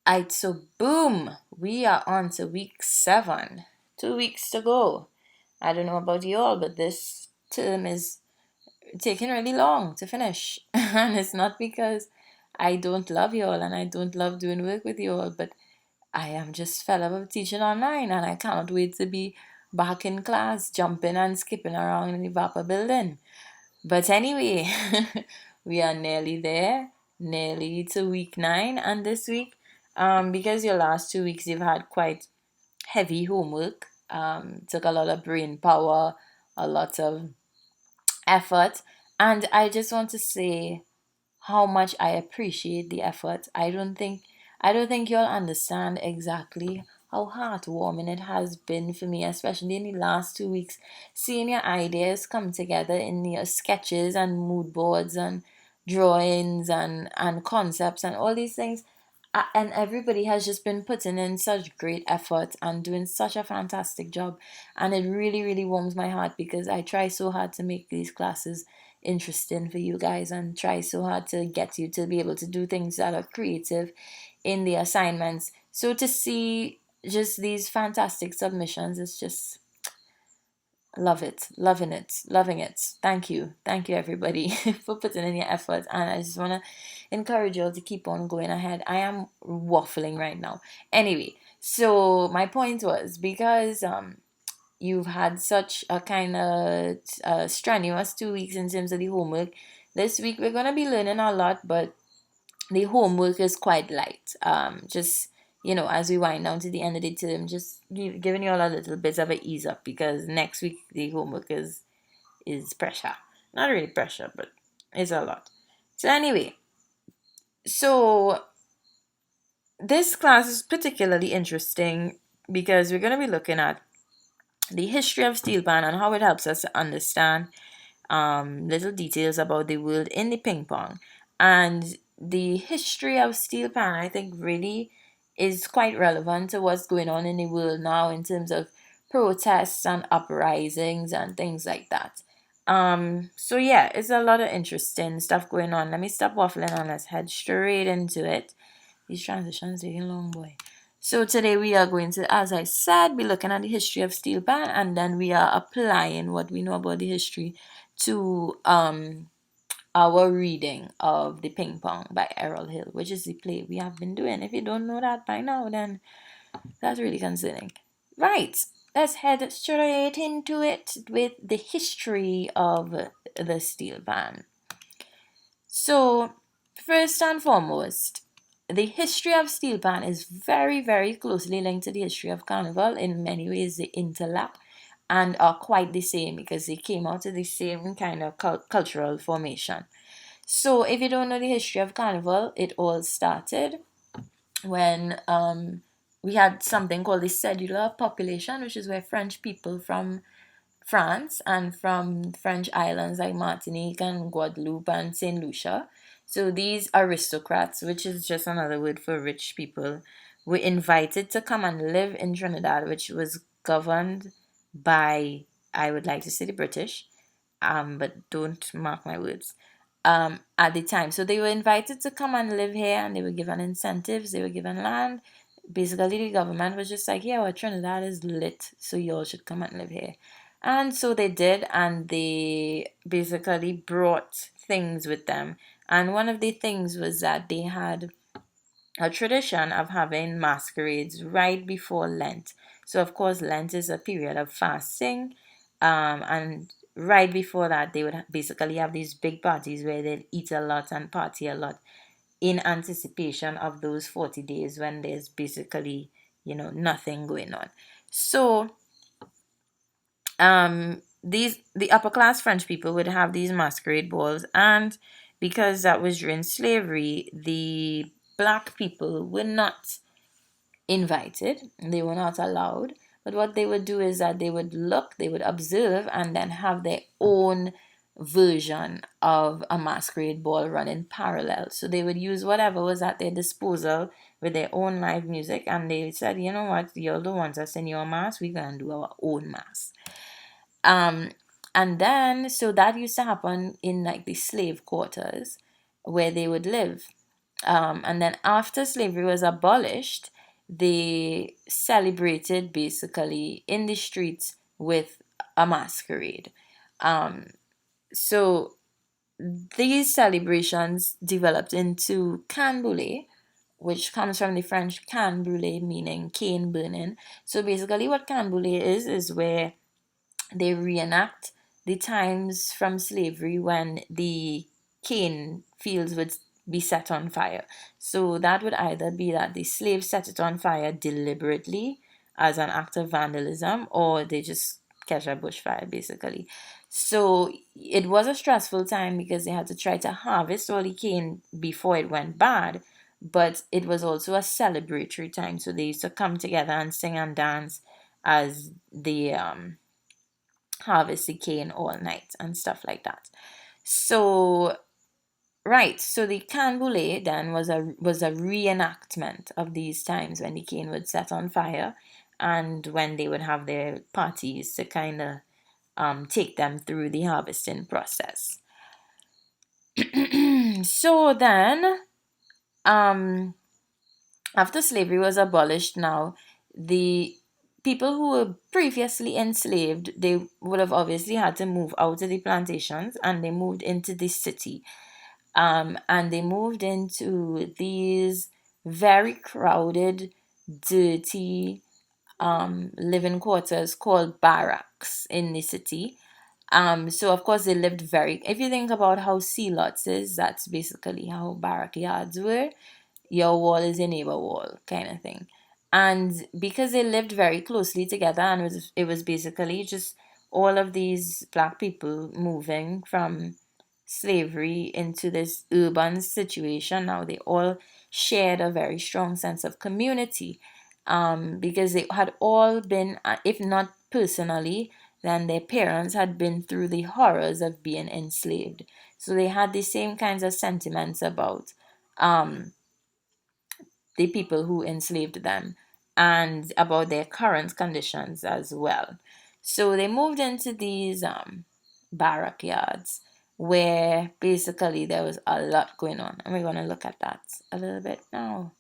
So boom, we are on to week 7. 2 weeks to go. I don't know about you all, but this term is taking really long to finish. And it's not because I don't love you all and I don't love doing work with you all, but I am just fed up of teaching online and I cannot wait to be back in class, jumping and skipping around in the Vapa building. But anyway, we are nearly there, nearly to week 9, and this week, because your last 2 weeks you've had quite heavy homework, took a lot of brain power, a lot of effort, and I just want to say how much I appreciate the effort. I don't think you'll understand exactly how heartwarming it has been for me, especially in the last 2 weeks, seeing your ideas come together in your sketches and mood boards and drawings and concepts and all these things. And everybody has just been putting in such great effort and doing such a fantastic job. And it really, really warms my heart because I try so hard to make these classes interesting for you guys and try so hard to get you to be able to do things that are creative in the assignments. So to see just these fantastic submissions is just love it, loving it. Thank you everybody for putting in your effort, and I just want to encourage you all to keep on going ahead. I am waffling right now. Anyway, so my point was because you've had such a kind of strenuous 2 weeks in terms of the homework. This week we're gonna be learning a lot, but the homework is quite light. Just as we wind down to the end of the term, just giving you all a little bit of a ease up because next week the homework is pressure. Not really pressure, but it's a lot. So anyway, so this class is particularly interesting because we're going to be looking at the history of Steelpan and how it helps us to understand little details about the world in the ping pong. And the history of Steelpan, I think, really is quite relevant to what's going on in the world now in terms of protests and uprisings and things like that. So yeah, it's a lot of interesting stuff going on. Let me stop waffling and let's head straight into it. These transitions taking long, boy. So today we are going to, as I said, be looking at the history of Steelpan, and then we are applying what we know about the history to our reading of the Ping Pong by Errol Hill, which is the play we have been doing. If you don't know that by now, then that's really concerning. Right, let's head straight into it with the history of the Steelpan. So, first and foremost, the history of Steelpan is very, very closely linked to the history of Carnival. In many ways, they interlap and are quite the same because they came out of the same kind of cultural formation. So, if you don't know the history of Carnival, it all started when we had something called the settler population, which is where French people from France and from French islands like Martinique and Guadeloupe and St. Lucia. So these aristocrats, which is just another word for rich people, were invited to come and live in Trinidad, which was governed by, I would like to say, the British, but don't mark my words. At the time, so they were invited to come and live here, and they were given incentives. They were given land. Basically, the government was just like, "Yeah, well, Trinidad is lit, so you all should come and live here." And so they did, and they basically brought things with them. And one of the things was that they had a tradition of having masquerades right before Lent. So, of course, Lent is a period of fasting, and right before that, they would basically have these big parties where they'd eat a lot and party a lot in anticipation of those 40 days when there's basically, nothing going on. So, the upper class French people would have these masquerade balls, and because that was during slavery, the black people were not invited, they were not allowed. But what they would do is that they would look, they would observe, and then have their own version of a masquerade ball running parallel. So they would use whatever was at their disposal with their own live music, and they said, you know what, you all don't want us in your mass, we're gonna do our own mass. Um, and then, so that used to happen in like the slave quarters where they would live. And then after slavery was abolished, they celebrated basically in the streets with a masquerade. Um, so these celebrations developed into canboulay, which comes from the French can brûler, meaning cane burning. So basically, what canboulay is where they reenact the times from slavery when the cane fields would be set on fire. So that would either be that the slaves set it on fire deliberately as an act of vandalism, or they just catch a bushfire basically. So it was a stressful time because they had to try to harvest all the cane before it went bad, but it was also a celebratory time. So they used to come together and sing and dance as the harvest the cane all night and stuff like that. So right, so the canboulay then was a reenactment of these times when the cane would set on fire, and when they would have their parties to kind of take them through the harvesting process. So then, um, after slavery was abolished, now the people who were previously enslaved, they would have obviously had to move out of the plantations, and they moved into the city. And they moved into these very crowded, dirty living quarters called barracks in the city. So of course they lived very. If you think about how sea lots is, that's basically how barrack yards were. Your wall is your neighbor wall kind of thing. And because they lived very closely together, and it was basically just all of these black people moving from slavery into this urban situation. Now they all shared a very strong sense of community, because they had all been, if not personally, then their parents had been through the horrors of being enslaved. So they had the same kinds of sentiments about um, the people who enslaved them, and about their current conditions as well. So they moved into these barrack yards where basically there was a lot going on. And we're going to look at that a little bit now.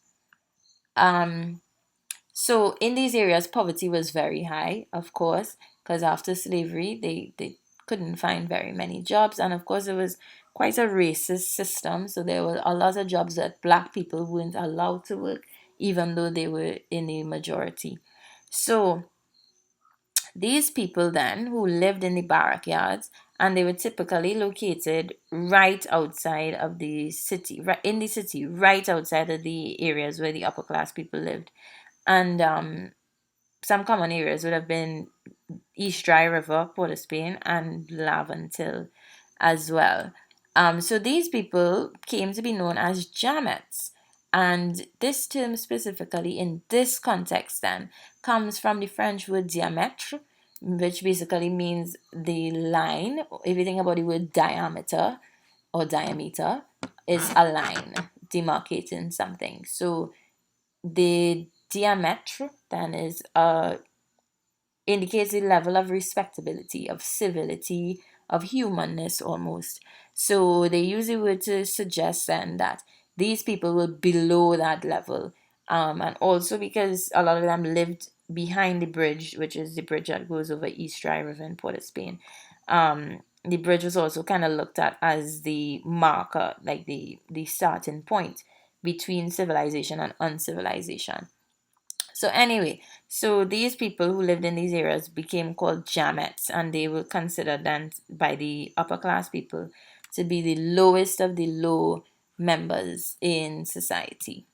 Um, so in these areas, poverty was very high, of course, because after slavery, they couldn't find very many jobs. And of course, it was quite a racist system. So there were a lot of jobs that black people weren't allowed to work, even though they were in the majority. So these people then who lived in the barrack yards, and they were typically located right outside of the city, right in the city, right outside of the areas where the upper class people lived. And some common areas would have been East Dry River, Port of Spain, and Laventille as well. So these people came to be known as Jamets. And this term specifically in this context then comes from the French word diametre, which basically means the line. If you think about the word diameter or diameter, is a line demarcating something. So the diametre then is indicates a level of respectability, of civility, of humanness almost. So they use the word to suggest then that these people were below that level. And also because a lot of them lived behind the bridge, which is the bridge that goes over East Dry River in Port of Spain. The bridge was also kind of looked at as the marker, like the starting point between civilization and uncivilization. So anyway, so these people who lived in these areas became called Jamets, and they were considered then by the upper class people to be the lowest of the low members in society.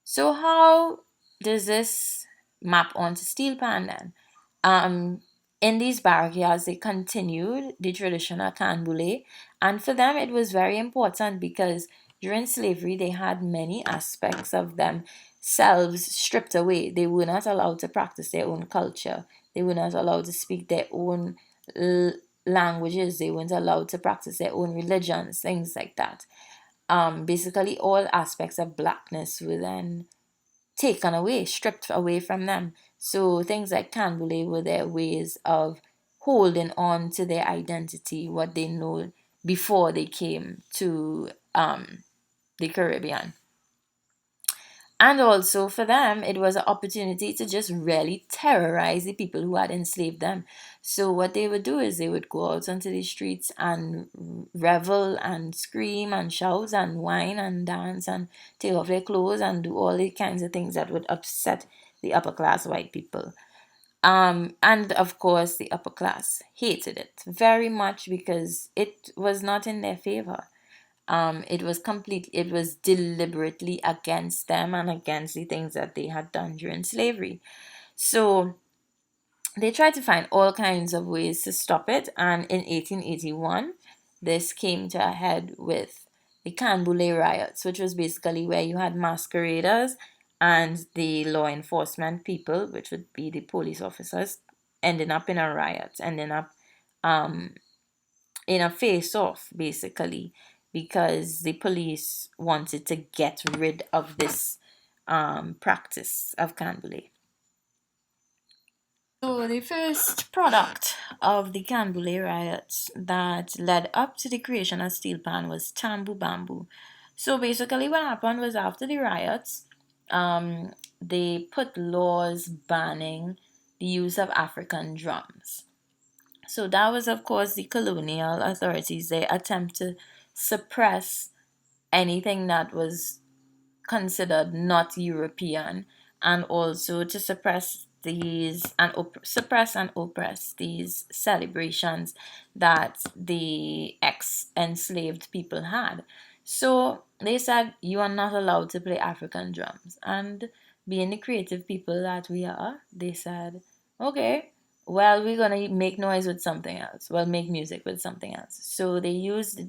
So how does this map onto Steelpan then? In these barrackyards, they continued the traditional canboulay, and for them it was very important because during slavery they had many aspects of themselves stripped away. They were not allowed to practice their own culture. They were not allowed to speak their own languages. They weren't allowed to practice their own religions, things like that. Basically all aspects of blackness were then taken away, stripped away from them. So things like canboulay were their ways of holding on to their identity, what they know before they came to the Caribbean. And also for them, it was an opportunity to just really terrorize the people who had enslaved them. So what they would do is they would go out onto the streets and revel and scream and shout and whine and dance and take off their clothes and do all the kinds of things that would upset the upper class white people. And of course, the upper class hated it very much because it was not in their favor. It was deliberately against them and against the things that they had done during slavery. So they tried to find all kinds of ways to stop it, and in 1881, this came to a head with the Canboulay riots, which was basically where you had masqueraders and the law enforcement people, which would be the police officers, ending up in a riot, ending up um, in a face off, basically, because the police wanted to get rid of this practice of Canboulay. So, the first product of the Canboulay riots that led up to the creation of Steelpan was Tambu Bamboo. So, basically, what happened was after the riots, they put laws banning the use of African drums. So that was, of course, the colonial authorities. They attempt to suppress anything that was considered not European, and also to suppress and oppress these celebrations that the ex-enslaved people had. So they said you are not allowed to play African drums, and being the creative people that we are, they said, okay, well, we're gonna make noise with something else. Well, make music with something else. So they used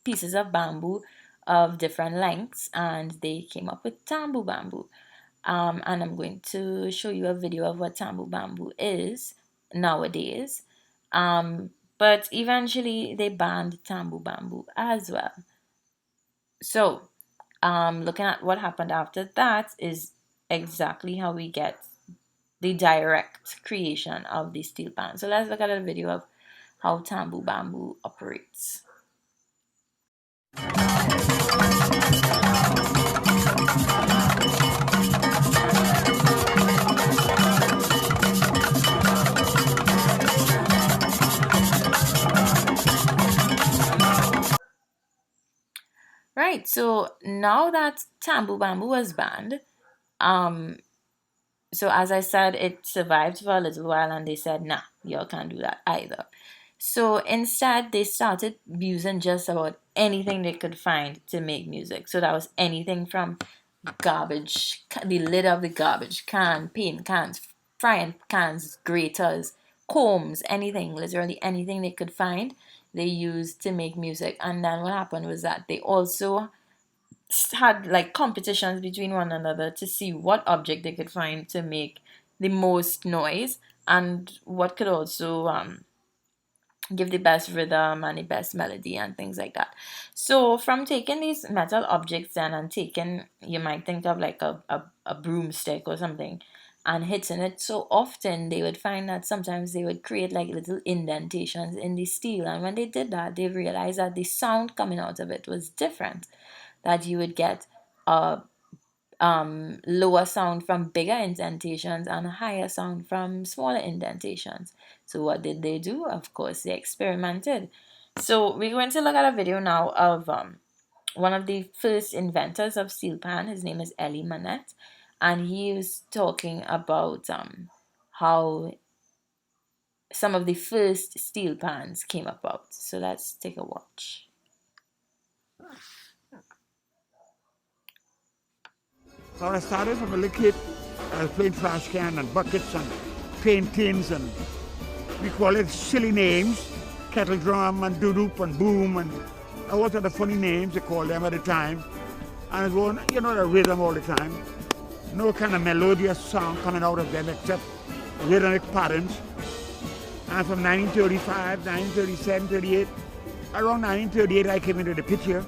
pieces of bamboo of different lengths, and they came up with Tambu Bamboo. And I'm going to show you a video of what Tambu Bamboo is nowadays. But eventually they banned Tambu Bamboo as well. So, looking at what happened after that is exactly how we get the direct creation of the steel pan. So let's look at a video of how Tambu Bamboo operates. Right, so now that Tambu Bamboo was banned, so as I said, it survived for a little while and they said, nah, y'all can't do that either. So instead, they started using just about anything they could find to make music. So that was anything from garbage, the lid of the garbage can, paint cans, frying cans, graters, combs, anything, literally anything they could find, they used to make music. And then what happened was that they also had like competitions between one another to see what object they could find to make the most noise and what could also give the best rhythm and the best melody and things like that. So from taking these metal objects then and taking, you might think of like a broomstick or something, and hitting it so often, they would find that sometimes they would create like little indentations in the steel. And when they did that, they realized that the sound coming out of it was different, that you would get a lower sound from bigger indentations and a higher sound from smaller indentations. So what did they do? Of course, they experimented. So we're going to look at a video now of one of the first inventors of steel pan. His name is Elie Manette, and he was talking about how some of the first steel pans came about. So let's take a watch. So I started from a little kid. I was playing trash can and buckets and paint tins, and we call it silly names, kettle drum and doo-doop and boom and all sorts of funny names they called them at the time. And it was, you know, the rhythm all the time. No kind of melodious song coming out of them except rhythmic patterns. And from 1935, 1937, 38, around 1938 I came into the picture,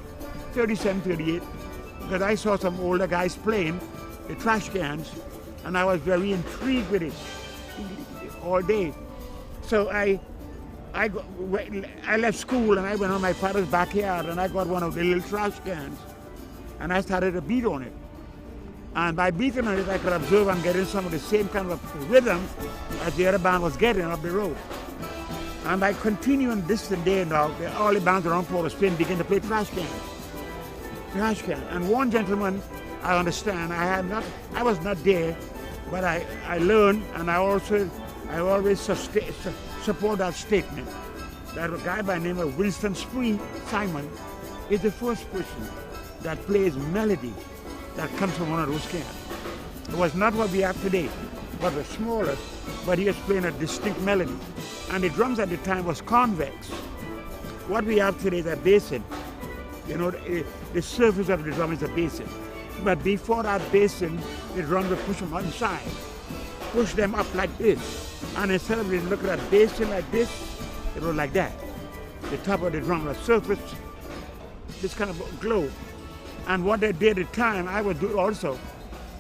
37, 38. Because I saw some older guys playing the trash cans, and I was very intrigued with it all day. So I I left school and I went on my father's backyard and I got one of the little trash cans and I started to beat on it. And by beating on it, I could observe I'm getting some of the same kind of rhythm as the other band was getting up the road. And by continuing this today now, all the bands around Port of Spain begin to play trash cans. Trash can. And one gentleman, I understand, I was not there, but I learned, and I always support that statement that a guy by the name of Winston Simon is the first person that plays melody that comes from one of those cans. It was not what we have today, but was smaller, but he was playing a distinct melody. And the drums at the time was convex. What we have today is a basin. You know, the surface of the drum is a basin. But before that basin, the drums would push them on side, push them up like this. And instead of looking at basin like this, it was like that. The top of the drum was surface, this kind of globe. And what they did at the time, I would do also.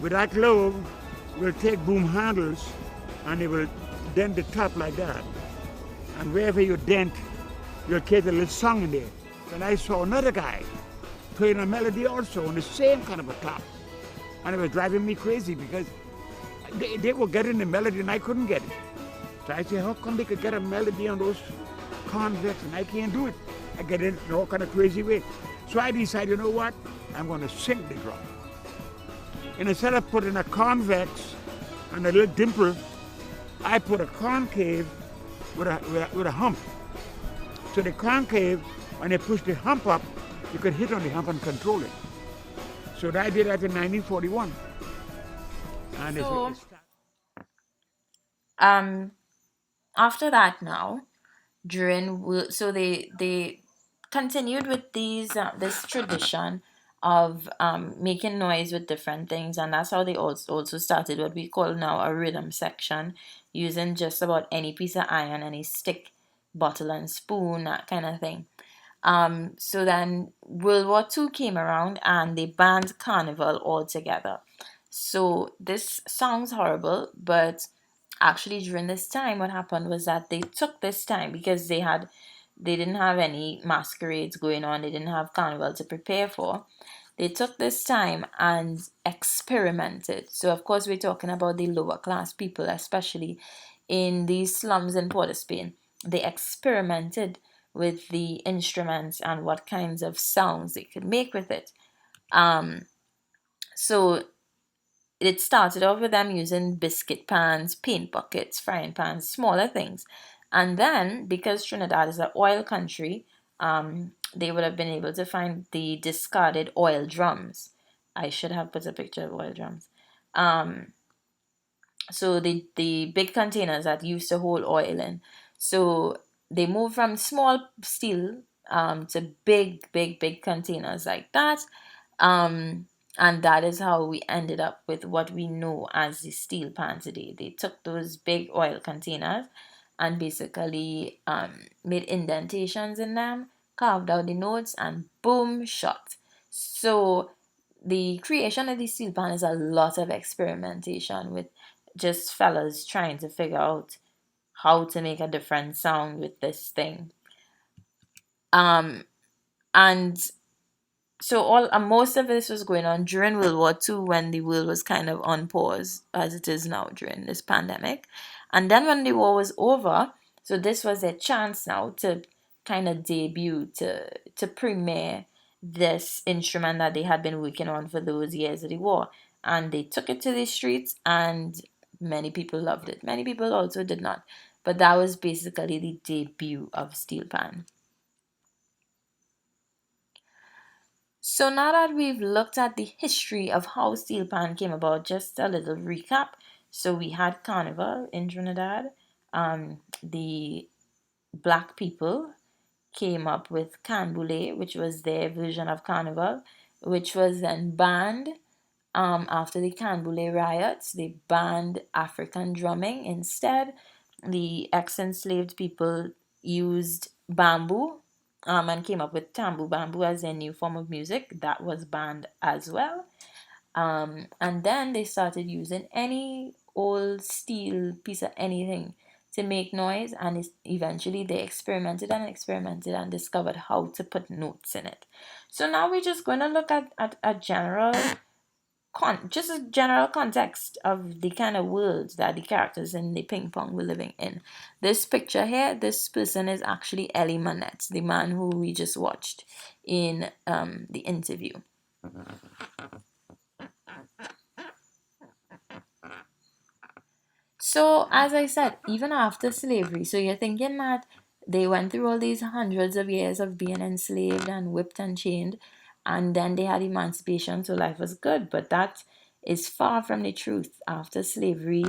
With that globe, we'll take boom handles and they will dent the top like that. And wherever you dent, you'll get a little song in there. Then I saw another guy playing a melody also on the same kind of a top. And it was driving me crazy because they were getting the melody and I couldn't get it. So I said, how come they could get a melody on those convex and I can't do it? I get it in all kind of crazy way. So I decided, you know what? I'm going to sink the drum. And instead of putting a convex and a little dimple, I put a concave with a hump. So the concave, when they push the hump up, you could hit on the hump and control it. So I did that in 1941. And So, after that now, so they continued with this tradition of making noise with different things, and that's how they also started what we call now a rhythm section, using just about any piece of iron, any stick, bottle and spoon, that kind of thing. So then World War II came around and they banned carnival altogether. So this sounds horrible, but actually during this time what happened was that they took this time because they didn't have any masquerades going on, they didn't have carnival to prepare for. They took this time and experimented. So of course we're talking about the lower class people, especially in these slums in Port of Spain. They experimented with the instruments and what kinds of sounds they could make with it. So it started off with them using biscuit pans, paint buckets, frying pans, smaller things. And then, because Trinidad is an oil country, they would have been able to find the discarded oil drums. I should have put a picture of oil drums. So the big containers that used to hold oil in. So they moved from small steel to big containers like that. And that is how we ended up with what we know as the Steelpan today. They took those big oil containers and basically made indentations in them, carved out the notes, and boom, shot. So the creation of the Steelpan is a lot of experimentation with just fellas trying to figure out how to make a different sound with this thing. And so most of this was going on during World War II when the world was kind of on pause as it is now during this pandemic. And then when the war was over, so this was their chance now to kind of debut, to premiere this instrument that they had been working on for those years of the war. And they took it to the streets and many people loved it. Many people also did not. But that was basically the debut of Steelpan. So now that we've looked at the history of how Steelpan came about, just a little recap. So we had Carnival in Trinidad. The black people came up with Canboulay, which was their version of Carnival, which was then banned. After the Canboulay riots, they banned African drumming instead. The ex-enslaved people used bamboo and came up with Tambu Bamboo as their new form of music. That was banned as well. And then they started using any old steel piece of anything to make noise, and eventually they experimented and discovered how to put notes in it. So now we're just going to look at a general just a general context of the kind of world that the characters in the ping pong were living in. This picture here, this person is actually Ellie Manette, the man who we just watched in the interview. So, as I said, even after slavery, so you're thinking that they went through all these hundreds of years of being enslaved and whipped and chained, and then they had emancipation, so life was good. But that is far from the truth. After slavery,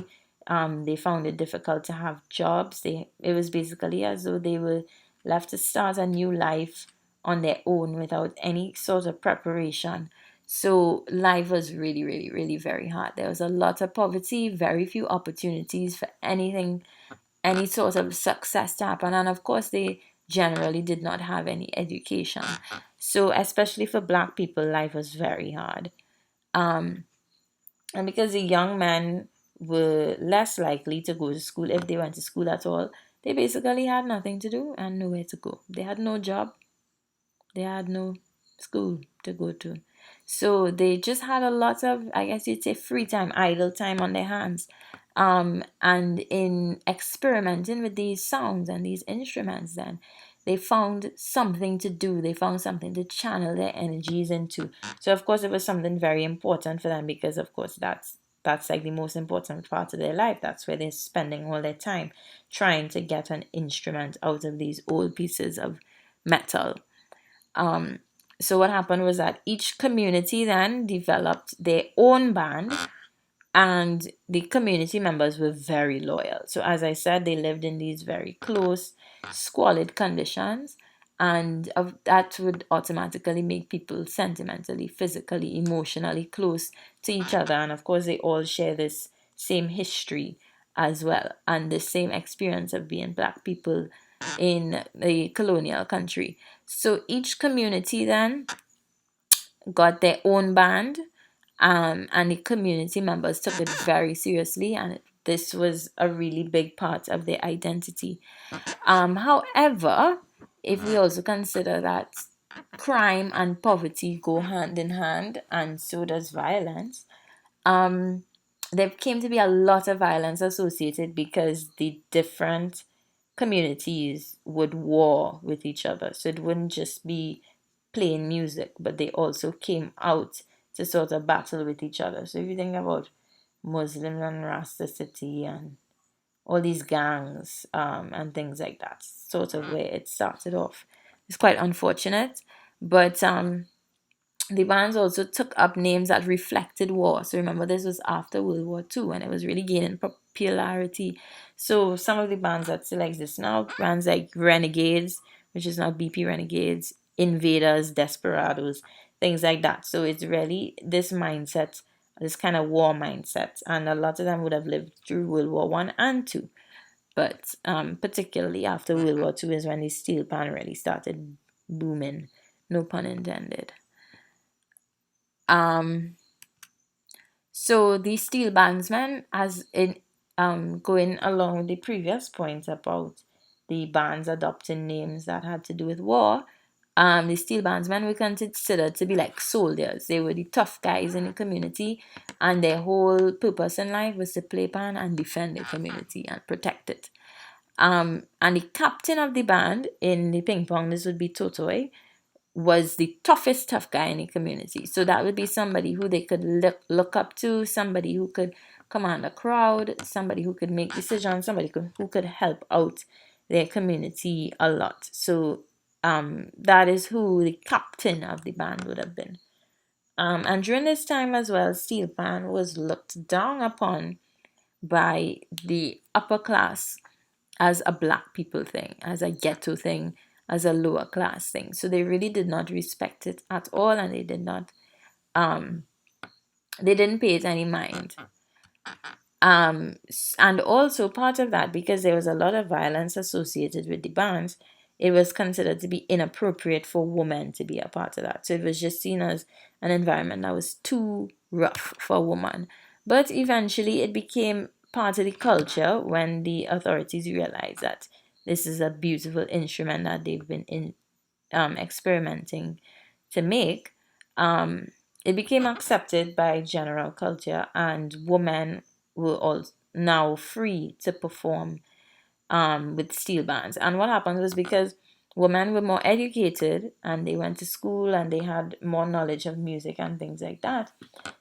they found it difficult to have jobs. It was basically as though they were left to start a new life on their own without any sort of preparation. So life was really, really, really very hard. There was a lot of poverty, very few opportunities for anything, any sort of success to happen. And of course, they generally did not have any education. So, especially for black people, life was very hard. Um, and because the young men were less likely to go to school, if they went to school at all, they basically had nothing to do and nowhere to go. They had no job, they had no school to go to. So they just had a lot of, I guess you'd say, free time, idle time on their hands. And in experimenting with these sounds and these instruments, then they found something to do. They found something to channel their energies into. So of course, it was something very important for them because, of course, that's like the most important part of their life. That's where they're spending all their time trying to get an instrument out of these old pieces of metal. Um, so what happened was that each community then developed their own band, and the community members were very loyal. So as I said, they lived in these very close, squalid conditions, and that would automatically make people sentimentally, physically, emotionally close to each other. And of course, they all share this same history as well, and the same experience of being black people in the colonial country. So each community then got their own band, and the community members took it very seriously, and this was a really big part of their identity. However, if we also consider that crime and poverty go hand in hand, and so does violence, um, there came to be a lot of violence associated because the different communities would war with each other. So it wouldn't just be playing music, but they also came out to sort of battle with each other. So if you think about Muslim and Rasta City and all these gangs and things like that, sort of where it started off. It's quite unfortunate, but the bands also took up names that reflected war. So remember, this was after World War II and it was really gaining popularity. So some of the bands that still exist now, bands like Renegades, which is now BP Renegades, Invaders, Desperados, things like that. So it's really this mindset, this kind of war mindset. And a lot of them would have lived through World War One and Two. But particularly after World War Two is when the Steelpan really started booming. No pun intended. Um, so the steel bandsmen, as in going along with the previous point about the bands adopting names that had to do with war, the steel bandsmen were considered to be like soldiers. They were the tough guys in the community, and their whole purpose in life was to play pan and defend the community and protect it. And the captain of the band in the ping pong, this would be Totoi, was the toughest tough guy in the community. So that would be somebody who they could look up to, somebody who could command a crowd, somebody who could make decisions, somebody who could help out their community a lot. So that is who the captain of the band would have been. And during this time as well, Steelpan was looked down upon by the upper class as a black people thing, as a ghetto thing, as a lower class thing. So they really did not respect it at all, and they didn't pay it any mind. And also part of that, because there was a lot of violence associated with the bands, it was considered to be inappropriate for women to be a part of that. So it was just seen as an environment that was too rough for a woman. But eventually it became part of the culture when the authorities realized that this is a beautiful instrument that they've been experimenting to make. Um, it became accepted by general culture, and women were all now free to perform with steel bands. And what happened was, because women were more educated and they went to school and they had more knowledge of music and things like that,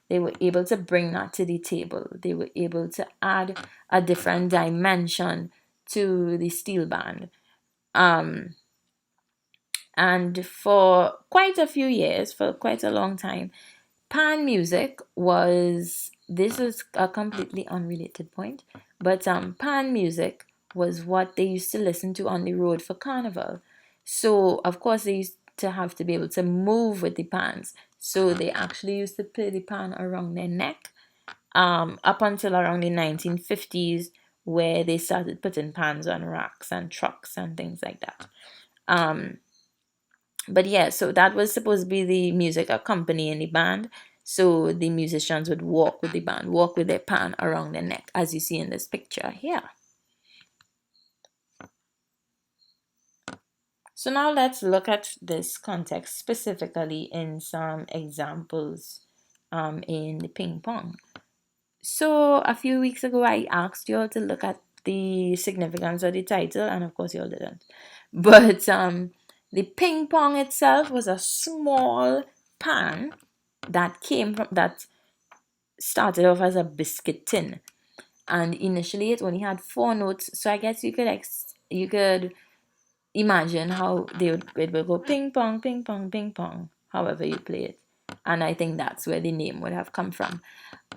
they were able to bring that to the table. They were able to add a different dimension to the steel band. Um, and for quite a few years, for quite a long time, pan music was, this is a completely unrelated point, but pan music was what they used to listen to on the road for carnival. So of course they used to have to be able to move with the pans. So they actually used to play the pan around their neck, up until around the 1950s, where they started putting pans on racks and trucks and things like that. Um, but yeah, so that was supposed to be the music accompanying the band. So the musicians would walk with the band, walk with their pan around their neck, as you see in this picture here. So now let's look at this context specifically in some examples in the ping pong. So a few weeks ago, I asked you all to look at the significance of the title, and of course you all didn't. But the ping pong itself was a small pan that started off as a biscuit tin, and initially it only had 4 notes. So I guess you could imagine how it would go ping pong, ping pong, ping pong, however you play it. And I think that's where the name would have come from.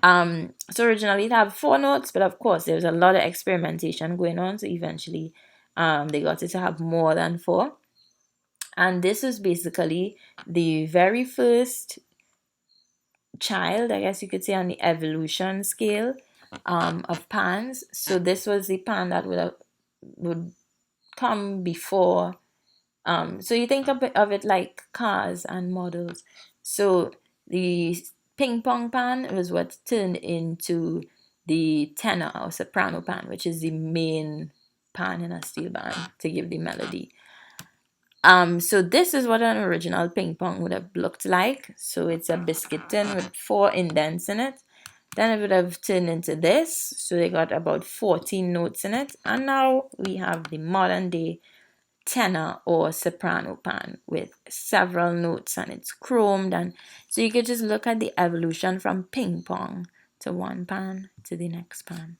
So originally it had 4 notes, but of course there was a lot of experimentation going on. So eventually, they got it to have more than 4. And this was basically the very first child, I guess you could say, on the evolution scale of pans. So this was the pan that would come before. So you think of it like cars and models. So the ping pong pan was what turned into the tenor or soprano pan, which is the main pan in a steel band to give the melody. So this is what an original ping pong would have looked like. So it's a biscuit tin with 4 indents in it. Then it would have turned into this. So they got about 14 notes in it. And now we have the modern day tenor or soprano pan with several notes, and it's chromed. And so you could just look at the evolution from ping pong to one pan to the next pan.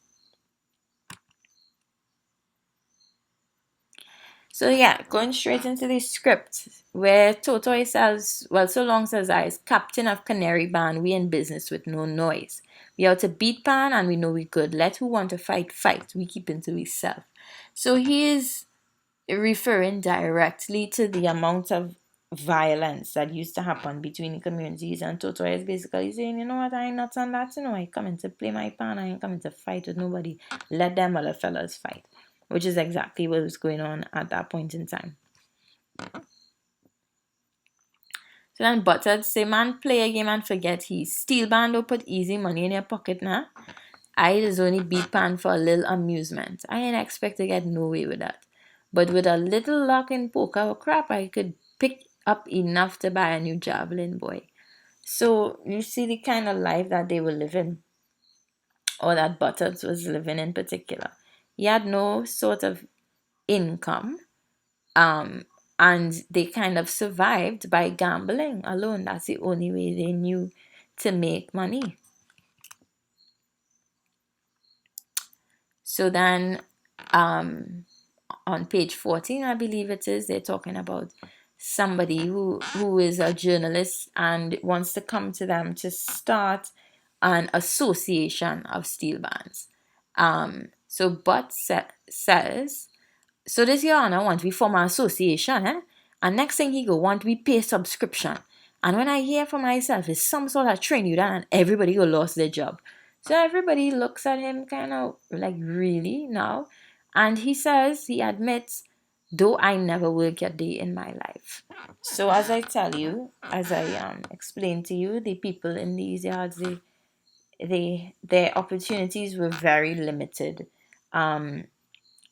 So yeah, going straight into the script, where Toto says, well, so long says I, as captain of Canary Band, we in business with no noise. We out to beat pan and we know we good. Let who want to fight, fight. We keep into we self. So he is referring directly to the amount of violence that used to happen between the communities, and Toto is basically saying, you know what, I ain't not on that, I coming to play my pan, I ain't coming to fight with nobody. Let them other fellas fight. Which is exactly what was going on at that point in time. So then Buttered say, man, play a game and forget he's steel band or put easy money in your pocket now. I just only beat pan for a little amusement. I ain't expect to get no way with that. But with a little luck in poker or crap, I could pick up enough to buy a new javelin, boy. So you see the kind of life that they were living, or that Butters was living in particular. He had no sort of income, and they kind of survived by gambling alone. That's the only way they knew to make money. So then, on page 14, I believe it is, they're talking about somebody who is a journalist and wants to come to them to start an association of steel bands. So Butt says, so this your honor want we form an association, eh? And next thing he go want we pay subscription. And when I hear for myself, it's some sort of train you done and everybody go lost their job. So everybody looks at him kind of like, really now? And he says, he admits, though I never work a day in my life. So as I tell you, as I explained to you, the people in these yards, their opportunities were very limited. And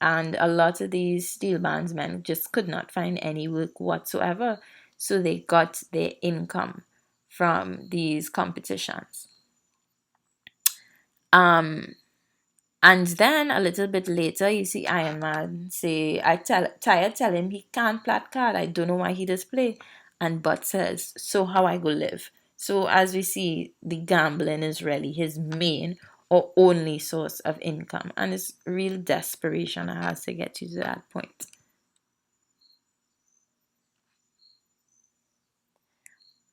a lot of these steel bands men just could not find any work whatsoever. So they got their income from these competitions. Um, and then a little bit later, you see Iron Man say, tell him he can't plat card. I don't know why he does play. And Bud says, so how I go live? So as we see, the gambling is really his main or only source of income. And it's real desperation that has to get you to that point.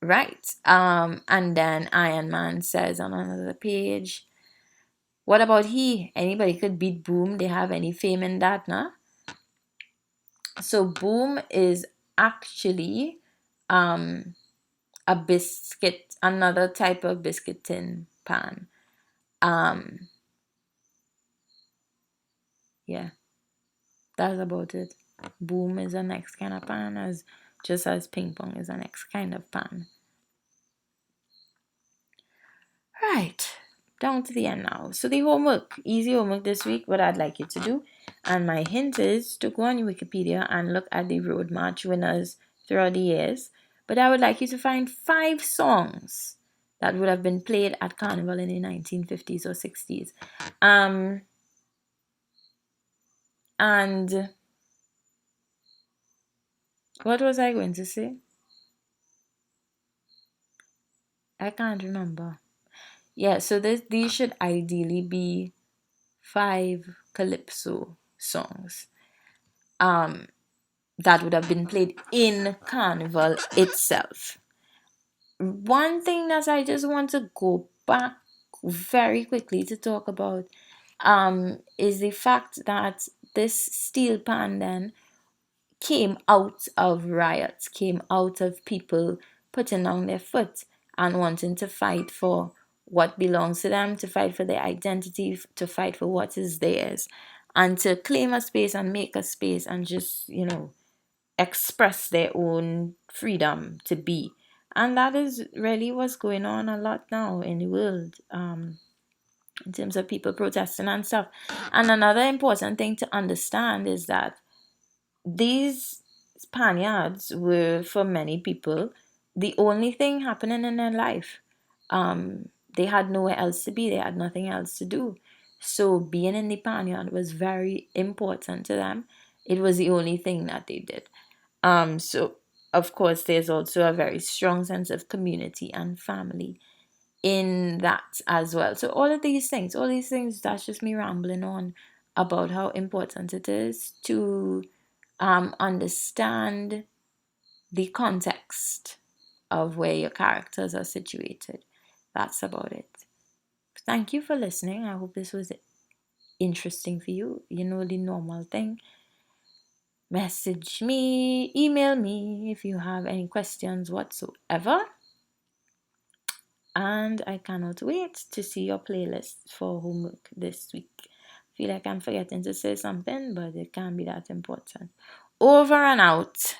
Right. And then Iron Man says on another page, what about he? Anybody could beat Boom. They have any fame in that, nah? So Boom is actually um a biscuit, another type of biscuit tin pan. Um yeah, that's about it. Boom is the next kind of pan, as just as Ping Pong is the next kind of pan. Right, down to the end now. So the homework, easy homework this week, what I'd like you to do. And my hint is to go on your Wikipedia and look at the road march winners throughout the years. But I would like you to find 5 songs that would have been played at Carnival in the 1950s or 60s. And what was I going to say? I can't remember. Yeah, so these should ideally be 5 calypso songs. That would have been played in Carnival itself. One thing that I just want to go back very quickly to talk about is the fact that this steel pan then came out of riots, came out of people putting down their foot and wanting to fight for what belongs to them, to fight for their identity, to fight for what is theirs, and to claim a space and make a space and just, express their own freedom to be. And that is really what's going on a lot now in the world, in terms of people protesting and stuff. And another important thing to understand is that these Spaniards were, for many people, the only thing happening in their life. They had nowhere else to be, they had nothing else to do. So being in the Spaniard was very important to them. It was the only thing that they did. So of course there's also a very strong sense of community and family in that as well. So all these things, that's just me rambling on about how important it is to understand the context of where your characters are situated. That's about it. Thank you for listening. I hope this was interesting for you. You know the normal thing. Message me, email me if you have any questions whatsoever. And I cannot wait to see your playlist for homework this week. I feel like I'm forgetting to say something, but it can't be that important. Over and out.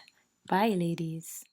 Bye, ladies.